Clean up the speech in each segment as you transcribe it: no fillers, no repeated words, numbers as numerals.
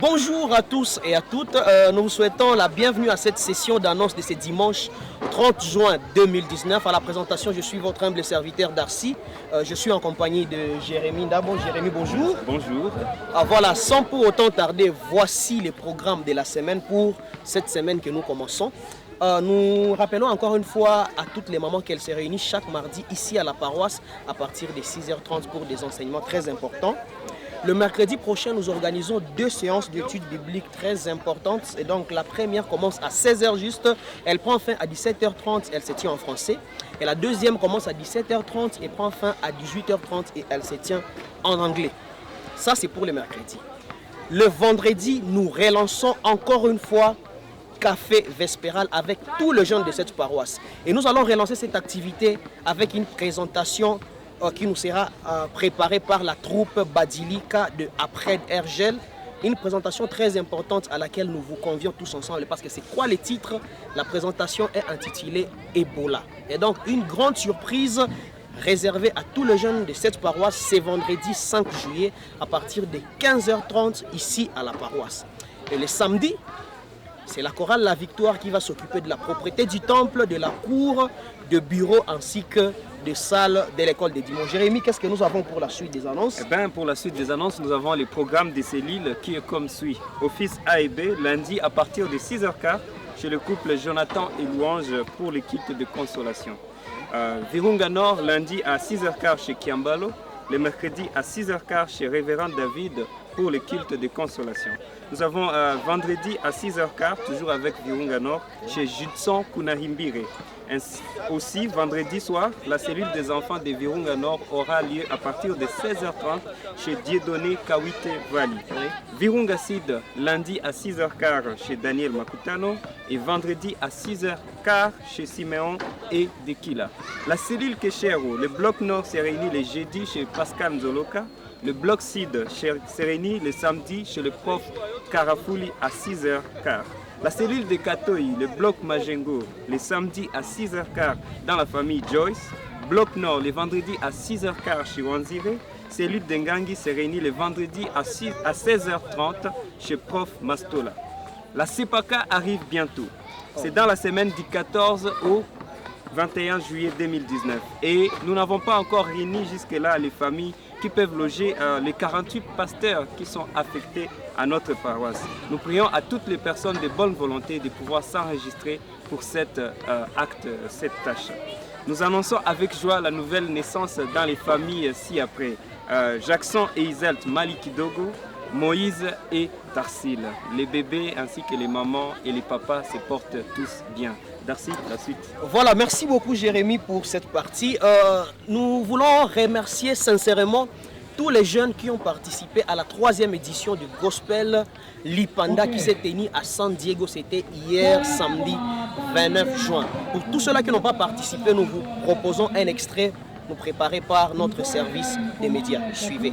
Bonjour à tous et à toutes, nous vous souhaitons la bienvenue à cette session d'annonce de ce dimanche 30 juin 2019. À la présentation, je suis votre humble serviteur Darcy. Je suis en compagnie de Jérémy Ndabo. Jérémy, bonjour. Bonjour. Voilà, sans pour autant tarder, voici les programmes de la semaine pour cette semaine que nous commençons. Nous rappelons encore une fois à toutes les mamans qu'elles se réunissent chaque mardi ici à la paroisse à partir de 6h30 pour des enseignements très importants. Le mercredi prochain, nous organisons 2 séances d'études bibliques très importantes. Et donc, la première commence à 16h juste. Elle prend fin à 17h30. Elle se tient en français. Et la deuxième commence à 17h30 et prend fin à 18h30 et elle se tient en anglais. Ça, c'est pour le mercredi. Le vendredi, nous relançons encore une fois Café Vespéral avec tous les jeunes de cette paroisse. Et nous allons relancer cette activité avec une présentation qui nous sera préparée par la troupe Badilika de Après Ergel. Une présentation très importante à laquelle nous vous convions tous ensemble parce que c'est quoi le titre? La présentation est intitulée Ebola. Et donc une grande surprise réservée à tous les jeunes de cette paroisse, c'est vendredi 5 juillet à partir de 15h30 ici à la paroisse. Et le samedi, c'est la chorale La Victoire qui va s'occuper de la propriété du temple, de la cour, de bureaux ainsi que de salles de l'école des dimanches. Jérémy, qu'est-ce que nous avons pour la suite des annonces? Pour la suite des annonces, nous avons les programmes des cellules qui est comme suit. Office A et B, lundi à partir de 6h15 chez le couple Jonathan et Louange pour l'équipe de consolation. Virunga Nord, lundi à 6h15 chez Kiambalo. Le mercredi à 6h15 chez Révérend David pour le culte de consolation. Nous avons vendredi à 6h15, toujours avec Virunga Nord, chez Judson Kunahimbire. Aussi, vendredi soir, la cellule des enfants de Virunga Nord aura lieu à partir de 16h30 chez Dieudonné Kawite Vali. Virunga Sid, lundi à 6h15 chez Daniel Makutano et vendredi à 6h15 chez Siméon et Dekila. La cellule Keshero, le bloc Nord s'est réuni les jeudis chez Pascal Nzoloka. Le bloc Sid s'est réuni le samedi chez le prof Karafouli à 6h15. La cellule de Katoï, le bloc Majengo, le samedi à 6h15 dans la famille Joyce. Bloc Nord, le vendredi à 6h15 chez Wanzire. Cellule d'Engangi s'est réunie le vendredi à 16h30 chez prof Mastola. La CEPACA arrive bientôt. C'est dans la semaine du 14 au 21 juillet 2019. Et nous n'avons pas encore réuni jusque-là les familles qui peuvent loger les 48 pasteurs qui sont affectés à notre paroisse. Nous prions à toutes les personnes de bonne volonté de pouvoir s'enregistrer pour cet acte, cette tâche. Nous annonçons avec joie la nouvelle naissance dans les familles ci-après. Jackson et Iselt Malikidogo, Moïse et Tarsil. Les bébés ainsi que les mamans et les papas se portent tous bien. Darcy, la suite. Voilà, merci beaucoup Jérémy pour cette partie. Nous voulons remercier sincèrement tous les jeunes qui ont participé à la 3e édition du Gospel Lipanda qui s'est tenue à San Diego. C'était hier samedi 29 juin. Pour tous ceux-là qui n'ont pas participé, nous vous proposons un extrait nous préparé par notre service des médias. Suivez.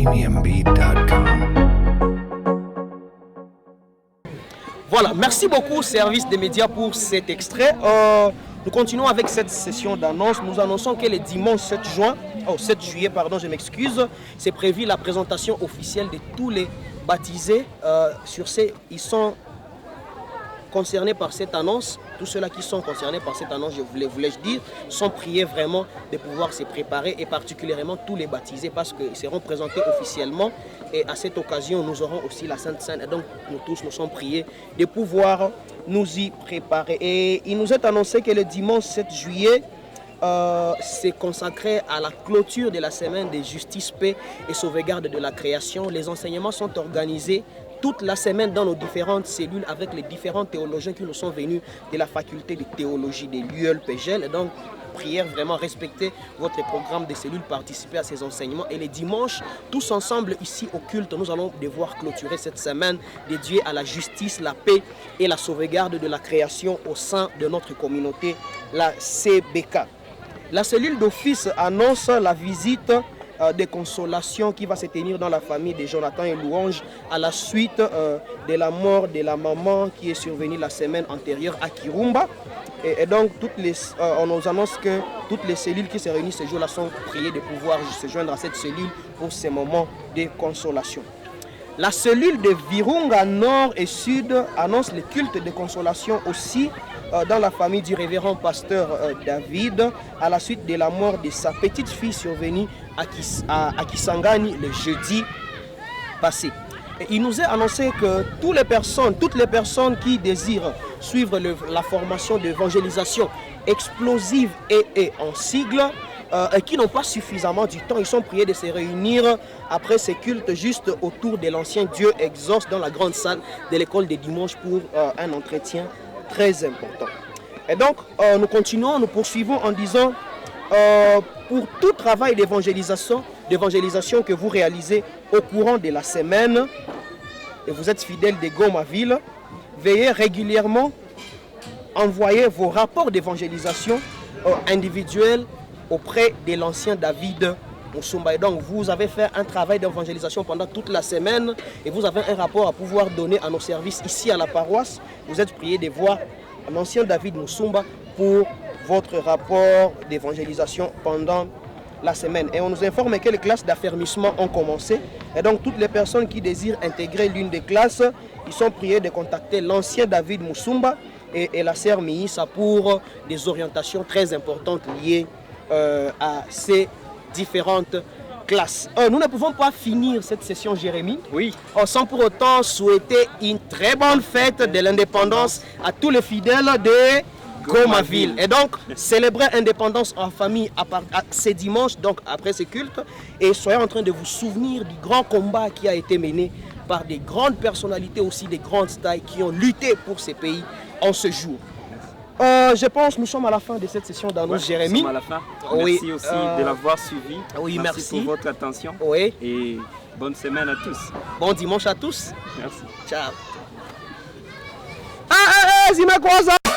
premiumbeat.com. Voilà, merci beaucoup Service des médias pour cet extrait. Nous continuons avec cette session d'annonce. Nous annonçons que le dimanche 7 juillet, je m'excuse, c'est prévu la présentation officielle de tous les baptisés. Ils sont concernés par cette annonce. Tous ceux-là qui sont concernés par cette annonce, voulais-je dire, sont priés vraiment de pouvoir se préparer, et particulièrement tous les baptisés, parce qu'ils seront présentés officiellement. Et à cette occasion, nous aurons aussi la Sainte Seine. Et donc, nous tous, nous sommes priés de pouvoir nous y préparer. Et il nous est annoncé que le dimanche 7 juillet, c'est consacré à la clôture de la semaine de justice, paix et sauvegarde de la création. Les enseignements sont organisés toute la semaine dans nos différentes cellules avec les différents théologiens qui nous sont venus de la faculté de théologie de l'UEL-PGL. Et donc, prière, vraiment respecter votre programme de cellules, participer à ces enseignements. Et les dimanches, tous ensemble ici au culte, nous allons devoir clôturer cette semaine dédiée à la justice, la paix et la sauvegarde de la création au sein de notre communauté, la CBK. La cellule d'office annonce la visite de consolation qui va se tenir dans la famille de Jonathan et Louange à la suite de la mort de la maman qui est survenue la semaine antérieure à Kirumba. Et donc, on nous annonce que toutes les cellules qui se réunissent ce jour-là sont priées de pouvoir se joindre à cette cellule pour ces moments de consolation. La cellule de Virunga Nord et Sud annonce le culte de consolation aussi dans la famille du révérend pasteur David à la suite de la mort de sa petite fille survenue à Kisangani le jeudi passé. Et il nous est annoncé que toutes les personnes qui désirent suivre la formation d'évangélisation explosive et en sigle, et qui n'ont pas suffisamment du temps, ils sont priés de se réunir après ces cultes juste autour de l'ancien Dieu exauce dans la grande salle de l'école des dimanches pour un entretien très important. Et donc, nous poursuivons en disant, pour tout travail d'évangélisation que vous réalisez au courant de la semaine, et vous êtes fidèle de Goma-Ville, veillez régulièrement envoyer vos rapports d'évangélisation individuels auprès de l'ancien David Musumba. Et donc, vous avez fait un travail d'évangélisation pendant toute la semaine et vous avez un rapport à pouvoir donner à nos services ici à la paroisse. Vous êtes priés de voir l'ancien David Musumba pour votre rapport d'évangélisation pendant la semaine. Et on nous informe que les classes d'affermissement ont commencé. Et donc, toutes les personnes qui désirent intégrer l'une des classes, ils sont priés de contacter l'ancien David Musumba et la sœur Miissa pour des orientations très importantes liées à ces différentes classes. Nous ne pouvons pas finir cette session, Jérémy, sans pour autant souhaiter une très bonne fête de l'indépendance à tous les fidèles de Goma-Ville. Et donc, célébrer l'indépendance en famille ce dimanche, donc après ce culte, et soyez en train de vous souvenir du grand combat qui a été mené par des grandes personnalités, aussi des grandes tailles qui ont lutté pour ces pays en ce jour. Je pense que nous sommes à la fin de cette session d'annonce, Jérémy. Nous sommes à la fin. Merci aussi de l'avoir suivi. Oui, merci pour votre attention. Oui. Et bonne semaine à tous. Bon dimanche à tous. Merci. Ciao. Zimekwaza.